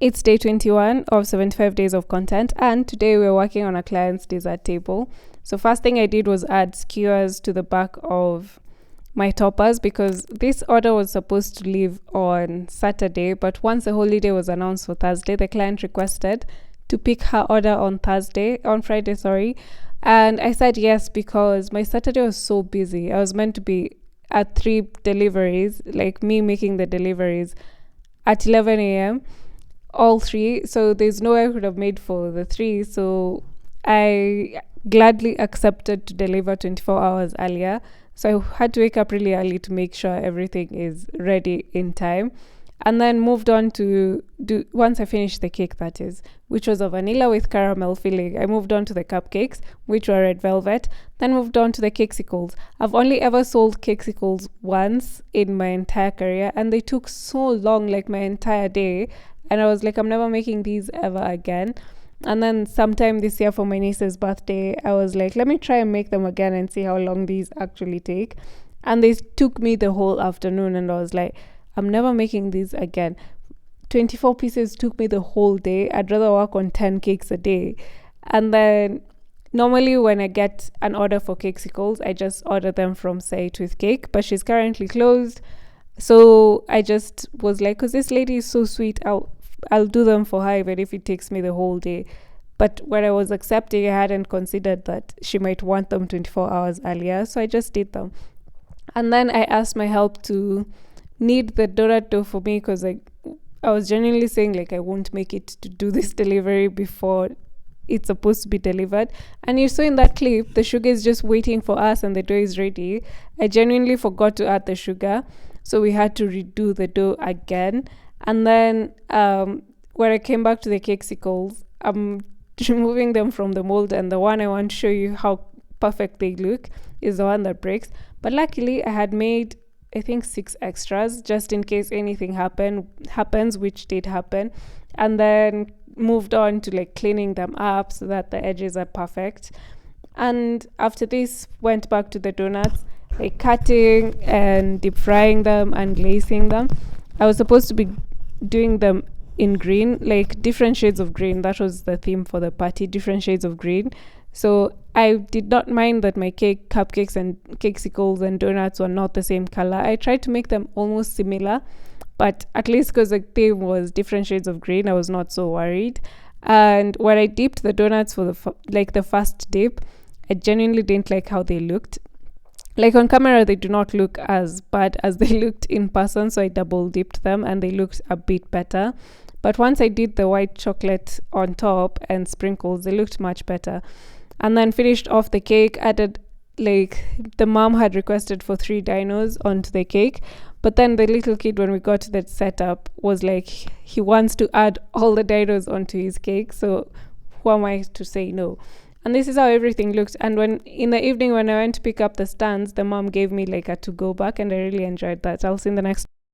It's day 21 of 75 days of content, and today we're working on a client's dessert table. So first thing I did was add skewers to the back of my toppers because this order was supposed to leave on Saturday, but once the holiday was announced for Thursday, the client requested to pick her order on Friday, and I said yes because my Saturday was so busy. I was meant to be at 3 deliveries, like me making the deliveries at 11 a.m. all 3, so there's no way I could have made for the 3, so I gladly accepted to deliver 24 hours earlier. So I had to wake up really early to make sure everything is ready in time, and then moved on to once I finished the cake, that is, which was a vanilla with caramel filling, I moved on to the cupcakes, which were red velvet, then moved on to the cakesicles. I've only ever sold cakesicles once in my entire career, and they took so long, like my entire day, and I was like, I'm never making these ever again. And then sometime this year for my niece's birthday, I was like, let me try and make them again and see how long these actually take. And they took me the whole afternoon, and I was like, I'm never making these again. 24 pieces took me the whole day. I'd rather work on 10 cakes a day. And then normally when I get an order for cakesicles, I just order them from Site with Cake, but she's currently closed. So I just was like, because this lady is so sweet, I'll do them for her even if it takes me the whole day. But when I was accepting, I hadn't considered that she might want them 24 hours earlier, so I just did them. And then I asked my help to knead the donut dough for me because I was genuinely saying like I won't make it to do this delivery before it's supposed to be delivered. And you saw in that clip, the sugar is just waiting for us and the dough is ready. I genuinely forgot to add the sugar, so we had to redo the dough again. And then when I came back to the cakesicles, I'm removing them from the mold, and the one I want to show you how perfect they look is the one that breaks. But luckily I had made, I think, 6 extras just in case anything happens, which did happen. And then moved on to like cleaning them up so that the edges are perfect. And after this, went back to the donuts, like cutting and deep frying them and glazing them. I was supposed to be doing them in green, like different shades of green. That was the theme for the party, different shades of green. So I did not mind that my cupcakes and cakesicles and donuts were not the same color. I tried to make them almost similar, but at least because the theme was different shades of green, I was not so worried. And when I dipped the donuts for the first dip, I genuinely didn't like how they looked. Like on camera, they do not look as bad as they looked in person, so I double dipped them and they looked a bit better. But once I did the white chocolate on top and sprinkles, they looked much better. And then finished off the cake, added, like, the mom had requested for 3 dinos onto the cake, but then the little kid, when we got to that setup, was like, he wants to add all the dinos onto his cake, so who am I to say no? And this is how everything looked. And when in the evening when I went to pick up the stands, the mom gave me like a to-go bag, and I really enjoyed that. I'll see you in the next